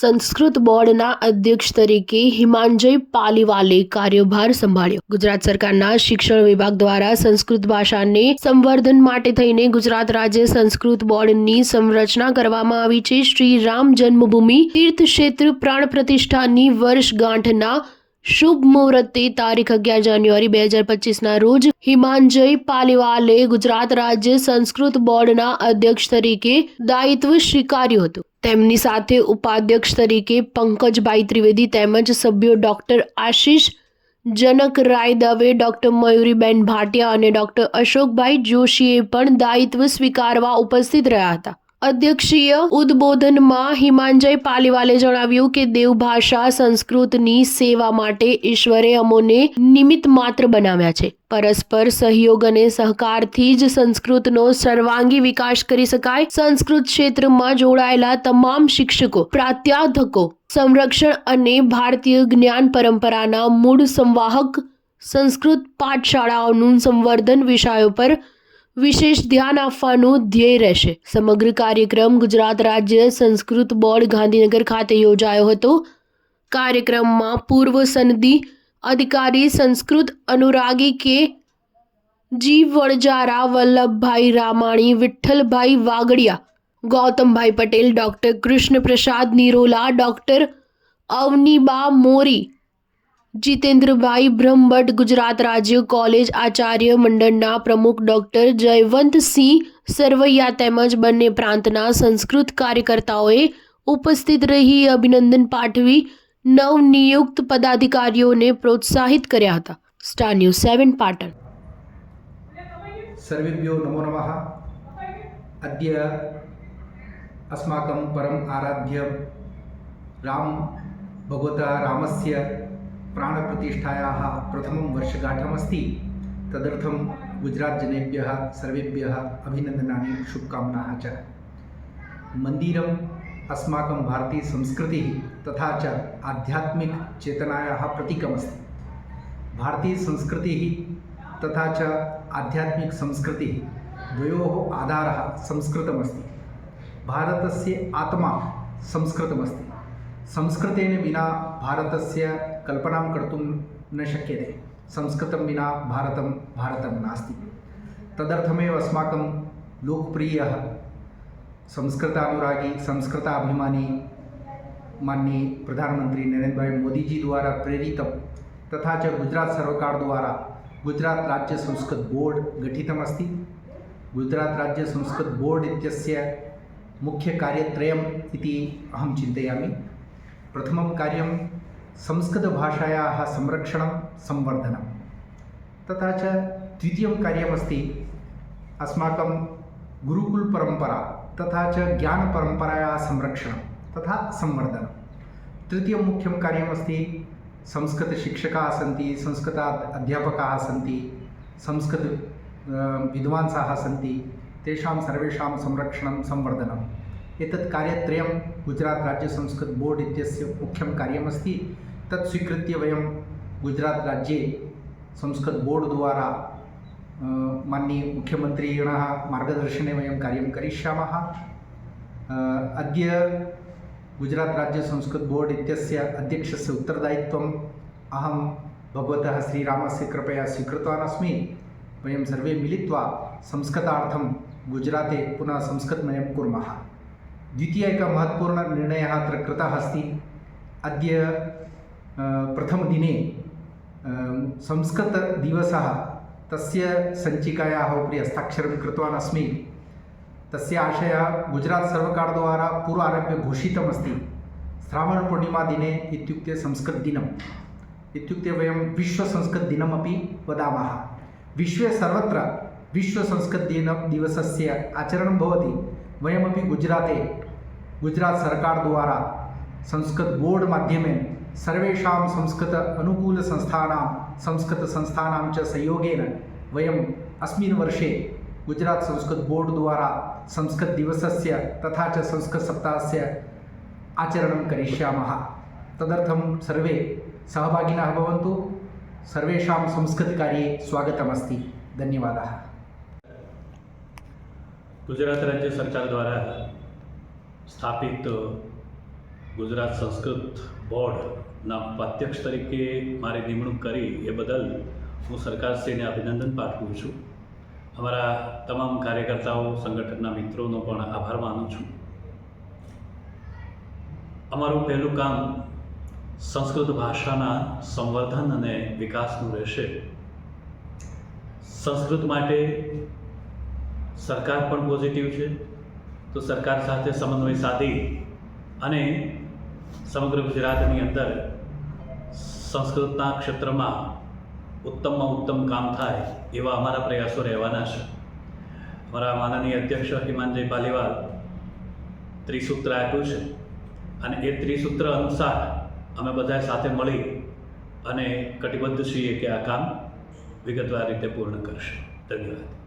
સંસ્કૃત બોર્ડના અધ્યક્ષ તરીકે હિમાંજય પાલીવાલે કાર્યભાર સંભાળ્યો। ગુજરાત સરકારના શિક્ષણ વિભાગ દ્વારા સંસ્કૃત ભાષાને સંવર્ધન માટે થઈને ગુજરાત રાજ્ય સંસ્કૃત બોર્ડની સંરચના કરવામાં આવી છે। શ્રી રામ જન્મભૂમિ તીર્થ ક્ષેત્ર પ્રાણ પ્રતિષ્ઠાની વર્ષગાંઠના શુભ મુહૂર્તે તારીખ 11 જાન્યુઆરી 2025ના રોજ હિમાંજય પાલીવાલે ગુજરાત રાજ્ય સંસ્કૃત બોર્ડના અધ્યક્ષ તરીકે દાયિત્વ સ્વીકાર્યું હતું। તેમની સાથે ઉપાધ્યક્ષ તરીકે પંકજભાઈ ત્રિવેદી તેમજ સભ્યો ડોક્ટર આશીષ જનકરાય દવે, ડોક્ટર મયુરીબેન ભાટિયા અને ડોક્ટર અશોકભાઈ જોશીએ પણ દાયિત્વ સ્વીકારવા ઉપસ્થિત રહ્યા હતા। અધ્યક્ષીય ઉદ્બોધનમાં હિમાંજય પાલીવાલે જણાવ્યું કે દેવભાષા સંસ્કૃતની સેવા માટે ઈશ્વરે અમોને નિમિત્ત માત્ર બનાવ્યા છે। પરસ્પર સહયોગ અને સહકારથી જ સંસ્કૃતનો સર્વાંગી વિકાસ કરી શકાય। સંસ્કૃત ક્ષેત્રમાં જોડાયેલા તમામ શિક્ષકો, પ્રાધ્યાપકો, સંરક્ષણ અને ભારતીય જ્ઞાન પરંપરાના મૂળ સંવાહક સંસ્કૃત પાઠશાળાઓનું સંવર્ધન વિષયો પર વિશેષ ધ્યાન આપવાનું ધ્યેય રહેશે। સમગ્ર કાર્યક્રમ ગુજરાત રાજ્ય સંસ્કૃત બોર્ડ ગાંધીનગર ખાતે યોજાયો હતો। કાર્યક્રમમાં પૂર્વ સનદી અધિકારી સંસ્કૃત અનુરાગી કે જી વણજારા, વલ્લભભાઈ રામાણી, વિઠ્ઠલભાઈ વાગડિયા, ગૌતમભાઈ પટેલ, ડોક્ટર કૃષ્ણ પ્રસાદ નિરોલા, ડોક્ટર અવનીબા મોરી, જીતેન્દ્રભાઈ બ્રહ્મભટ્ટ, ગુજરાત રાજ્ય કોલેજ આચાર્ય મંડળના પ્રમુખ ડોક્ટર જયવંતસિંહ સરવૈયા તેમજ બંને પ્રાંતના સંસ્કૃત કાર્યકર્તાઓએ ઉપસ્થિત રહી અભિનંદન પાઠવી નવનિયુક્ત પદાધિકારીઓને પ્રોત્સાહિત કર્યા હતા। Star news 7 Patan. सर्वेभ्यो नमो नमः। अद्य अस्माकं परम आराध्य राम भगवता रामस्य प्राणप्रतिष्ठायाः प्रथमं वर्षगांठमस्ति। तदर्थं गुजरातजनेभ्यः सर्वेभ्यः अभिनन्दनानि शुभकामनाः च। मन्दिरम् अस्माकं भारतीयसंस्कृतिः तथा च आध्यात्मिक चेतनायाः प्रतीकमस्ति। भारतीयसंस्कृतिः तथा च आध्यात्मिक संस्कृतिः द्वयोः आधारः संस्कृतमस्ति। भारतस्य आत्मा संस्कृतमस्ति। संस्कृतेन विना भारतस्य कल्पनां कर्तुं न शक्यते। संस्कृतं विना भारतं नास्ति। तदर्थमेव अस्माकं लोकप्रियः संस्कृतानुरागी संस्कृताभिमानी माननीय प्रधानमंत्री नरेंद्र भाई मोदी जी द्वारा प्रेरित तथा च गुजरात सर्वकार द्वारा गुजरात राज्य संस्कृत बोर्ड गठितमस्ति। गुजरात राज्य संस्कृत बोर्ड इत्यस्य मुख्य कार्यत्रयम् इति अहं चिन्तयामि। प्रथमं कार्यं संस्कृतभाषायाः संरक्षणं संवर्धनं, तथा च द्वितीयं कार्यमस्ति अस्माकं गुरुकुलपरम्परा तथा च ज्ञानपरम्परायाः संरक्षणं तथा संवर्धनं। तृतीयं मुख्यं कार्यमस्ति संस्कृतशिक्षकाः सन्ति, संस्कृत अध्यापकाः सन्ति, संस्कृत विद्वांसाः सन्ति, तेषां सर्वेषां संरक्षणं संवर्धनम्। एतत् कार्यत्रयं गुजरात राज्य संस्कृत बोर्ड इत्यस्य मुख्यं कार्यमस्ति। तत् स्वीकृत्य वयं गुजरात राज्ये संस्कृत बोर्ड द्वारा माननीय मुख्यमन्त्रिणः मार्गदर्शने वयं कार्यं करिष्यामः। अद्य गुजरात राज्य संस्कृत बोर्ड इत्यस्य अध्यक्षस्य उत्तरदायित्वम् अहं भगवतः श्रीरामस्य कृपया स्वीकृतवान् अस्मि। वयं सर्वे मिलित्वा संस्कृतार्थं गुजराते पुनः संस्कृतमयं कुर्मः। द्वितीय एकः महत्वपूर्णः निर्णयः अत्र कृतः अस्ति। अद्य प्रथमदिने संस्कृतदिवसः तस्य सञ्चिकायाः उपरि हस्ताक्षरं कृतवान् अस्मि। तस्य आशयः गुजरात सर्वकार द्वारा पूर्वारभ्य घोषितमस्ति। श्रावणपूर्णिमादिने इत्युक्ते संस्कृतदिनम् इत्युक्ते वयं विश्वसंस्कृतदिनमपि वदामः। विश्वे सर्वत्र विश्वसंस्कृतदिवसस्य आचरणं भवति। वयमपि गुजराते गुजरात सर्वकार द्वारा संस्कृत बोर्ड माध्यमेन सर्वेषां संस्कृत अनुकूलसंस्थानां संस्कृतसंस्थानां च सहयोगेन वयम् अस्मिन् वर्षे गुजरात संस्कृत बोर्ड द्वारा संस्कृत दिवसस्य तथा च संस्कृत सप्ताहस्य आचरणं करिष्यामः। तदर्थं सर्वे सहभागिनः भवन्तु। सर्वेषां संस्कृतकार्ये स्वागतमस्ति। धन्यवादः। गुजरात राज्य सरकार द्वारा स्थापित ગુજરાત સંસ્કૃત બોર્ડના ઉપાધ્યક્ષ તરીકે મારી નિમણૂક કરી એ બદલ હું સરકારશ્રીને અભિનંદન પાઠવું છું. અમારા તમામ કાર્યકર્તાઓ, સંગઠનના મિત્રોનો પણ આભાર માનું છું. અમારું પહેલું કામ સંસ્કૃત ભાષાના સંવર્ધન અને વિકાસનું રહેશે. સંસ્કૃત માટે સરકાર પણ પોઝિટિવ છે, તો સરકાર સાથે સમન્વય સાધી અને સમગ્ર ગુજરાતની અંદર સંસ્કૃતના ક્ષેત્રમાં ઉત્તમમાં ઉત્તમ કામ થાય એવા અમારા પ્રયાસો રહેવાના છે. અમારા માનનીય અધ્યક્ષ હિમાંજય પાલીવાલ ત્રિસૂત્ર આપ્યું છે અને એ ત્રિસૂત્ર અનુસાર અમે બધા સાથે મળી અને કટિબદ્ધ છીએ કે આ કામ વિગતવાર રીતે પૂર્ણ કરશે. ધન્યવાદ.